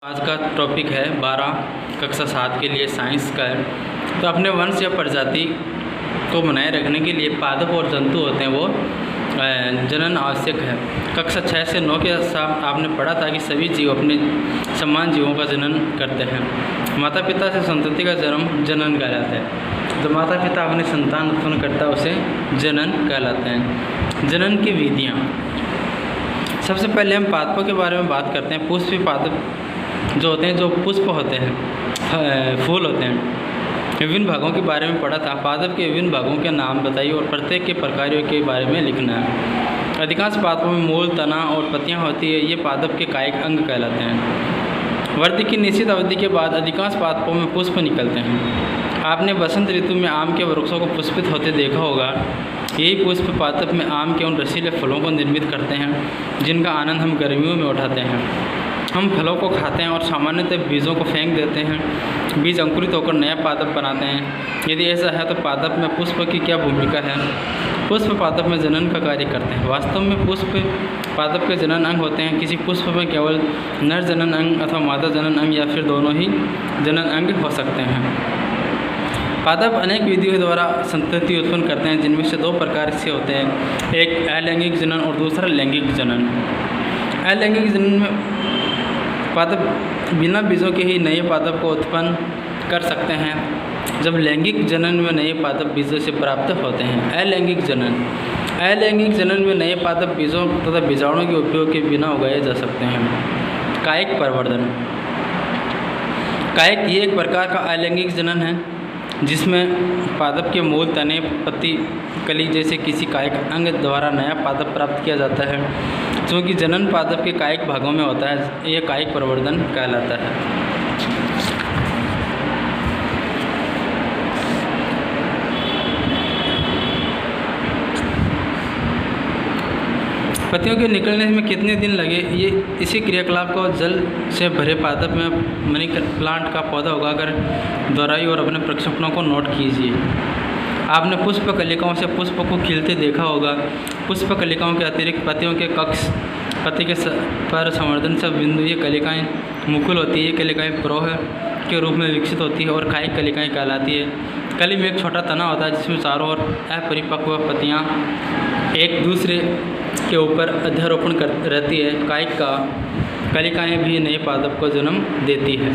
आज का टॉपिक है 12 कक्षा 7 के लिए साइंस का है। तो अपने वंश या प्रजाति को बनाए रखने के लिए पादप और जंतु होते हैं वो जनन आवश्यक है। कक्षा 6 से 9 के साथ आपने पढ़ा था कि सभी जीव अपने समान जीवों का जनन करते हैं। माता पिता से संतति का जन्म जनन कहलाता है। तो माता पिता अपनी संतान उत्पन्न करता है उसे जनन कहलाते हैं। जनन की विधियाँ, सबसे पहले हम पादपों के बारे में बात करते हैं। पुष्पी पादप जो होते हैं, जो पुष्प होते हैं, फूल होते हैं। विभिन्न भागों के बारे में पढ़ा था। पादप के विभिन्न भागों के नाम बताइए और प्रत्येक के प्रकारों के बारे में लिखना है। अधिकांश पादपों में मूल, तना और पत्तियां होती है। ये पादप के कायिक अंग कहलाते हैं। वृद्धि की निश्चित अवधि के बाद अधिकांश पादपों में पुष्प निकलते हैं। आपने बसंत ऋतु में आम के वृक्षों को पुष्पित होते देखा होगा। यही पुष्प पादप में आम के उन रसीले फलों को निर्मित करते हैं जिनका आनंद हम गर्मियों में उठाते हैं। हम फलों को खाते हैं और सामान्यतः बीजों को फेंक देते हैं। बीज अंकुरित होकर नया पादप बनाते हैं। यदि ऐसा है तो पादप में पुष्प की क्या भूमिका है? पुष्प पादप में जनन का कार्य करते हैं। वास्तव में पुष्प पादप के जनन अंग होते हैं। किसी पुष्प में केवल नर जनन अंग अथवा मादा जनन अंग या फिर दोनों ही जनन अंग हो सकते हैं। पादप अनेक विधियों द्वारा संतति उत्पन्न करते हैं, जिनमें से दो प्रकार से होते हैं, एक अलैंगिक जनन और दूसरा लैंगिक जनन। अलैंगिक जनन में पादप बिना बीजों के ही नए पादप को उत्पन्न कर सकते हैं, जब लैंगिक जनन में नए पादप बीजों से प्राप्त होते हैं। अलैंगिक जनन में नए पादप बीजों तथा बीजाणुओं के उपयोग के बिना उगाए जा सकते हैं। कायिक प्रवर्धन, कायिक ये एक प्रकार का अलैंगिक जनन है जिसमें पादप के मूल, तने, पत्ती, कली जैसे किसी कायिक अंग द्वारा नया पादप प्राप्त किया जाता है। क्योंकि जनन पादप के कायिक भागों में होता है, यह कायिक प्रवर्धन कहलाता है। पत्तियों के निकलने में कितने दिन लगे, ये इसी क्रियाकलाप को जल से भरे पादप में मनी प्लांट का पौधा उगाकर दोहराइए और अपने प्रक्षेपणों को नोट कीजिए। आपने पुष्प कलिकाओं से पुष्प को खिलते देखा होगा। पुष्प कलिकाओं के अतिरिक्त पत्तियों के कक्ष, पत्ती के पर संवर्धन से बिंदु, ये कलिकाएँ मुकुल होती है। ये कलिकाएँ प्रोह के रूप में विकसित होती है और कायिक कलिकाएँ कहलाती है। कली में एक छोटा तना होता है जिसमें चारों ओर अपरिपक्व पत्तियाँ एक दूसरे के ऊपर अध्यारोपण कर रहती है। कायिक का कलिकाएँ भी नए पादप को जन्म देती है।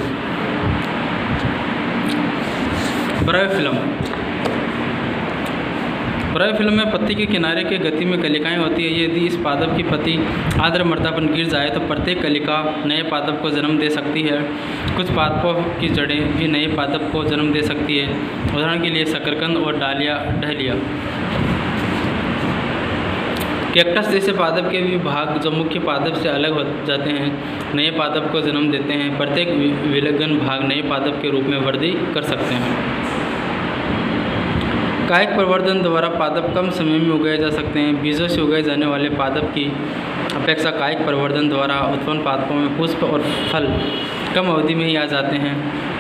ब्रायोफिल्म में पत्ती के किनारे के गति में कलिकाएँ होती है। यदि इस पादप की पत्ती आर्द्र मृदा पर गिर जाए तो प्रत्येक कलिका नए पादप को जन्म दे सकती है। कुछ पादपों की जड़ें भी नए पादप को जन्म दे सकती है। उदाहरण के लिए शकरकंद और डहलिया। कैक्टस जैसे पादप के भी भाग जो मुख्य पादप से अलग हो जाते हैं, नए पादप को जन्म देते हैं। प्रत्येक विलग्न भाग नए पादप के रूप में वृद्धि कर सकते हैं। कायिक प्रवर्धन द्वारा पादप कम समय में उगाए जा सकते हैं। बीजों से उगाए जाने वाले पादप की अपेक्षा कायिक प्रवर्धन द्वारा उत्पन्न पादपों में पुष्प और फल कम अवधि में ही आ जाते हैं।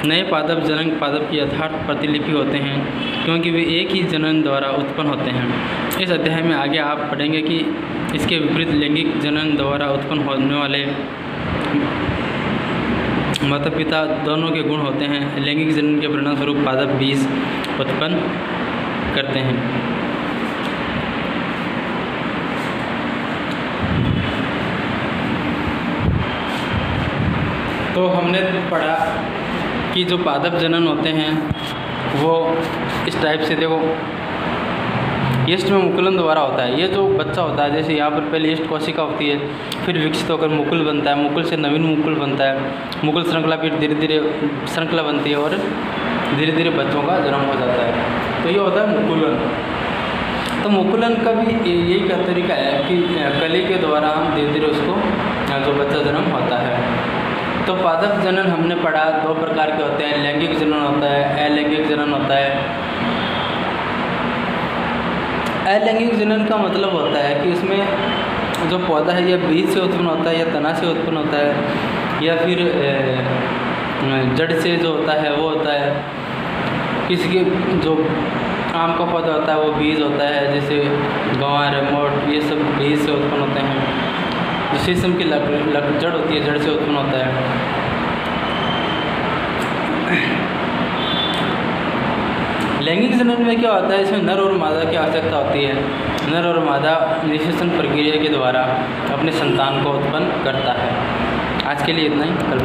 नए पादप जनन पादप की यथार्थ प्रतिलिपि होते हैं क्योंकि वे एक ही जनन द्वारा उत्पन्न होते हैं। इस अध्याय में आगे आप पढ़ेंगे कि इसके विपरीत लैंगिक जनन द्वारा उत्पन्न होने वाले माता पिता दोनों के गुण होते हैं। लैंगिक जनन के परिणामस्वरूप पादप बीज उत्पन्न करते हैं। तो हमने पढ़ा कि जो पादप जनन होते हैं वो इस टाइप से, देखो यीस्ट में मुकुलन द्वारा होता है। ये जो बच्चा होता है, जैसे यहाँ पर पहले यीस्ट कोशिका होती है, फिर विकसित होकर मुकुल बनता है, मुकुल से नवीन मुकुल बनता है, मुकुल श्रृंखला फिर धीरे धीरे श्रृंखला बनती है और धीरे धीरे बच्चों का जन्म हो जाता है। तो ये होता है मुकुलन। तो मुकुलन का भी यही का तरीका है कि कली के द्वारा हम धीरे धीरे उसको जो बच्चा जन्म होता है। तो पादप जनन हमने पढ़ा दो प्रकार के होते हैं, लैंगिक जनन होता है, अलैंगिक जनन होता है। अलैंगिक जनन का मतलब होता है कि इसमें जो पौधा है या बीज से उत्पन्न होता है या तना से उत्पन्न होता है या फिर जड़ से जो होता है वो होता है। किसी के जो आम का पौधा होता है वो बीज होता है, जैसे गंवार, मोट, ये सब बीज से उत्पन्न होते हैं। जो शीशम की जड़ होती है, जड़ से उत्पन्न होता है। लैंगिक जनन में क्या होता है, इसमें नर और मादा की आवश्यकता होती है। नर और मादा निषेचन प्रक्रिया के द्वारा अपने संतान को उत्पन्न करता है। आज के लिए इतना ही।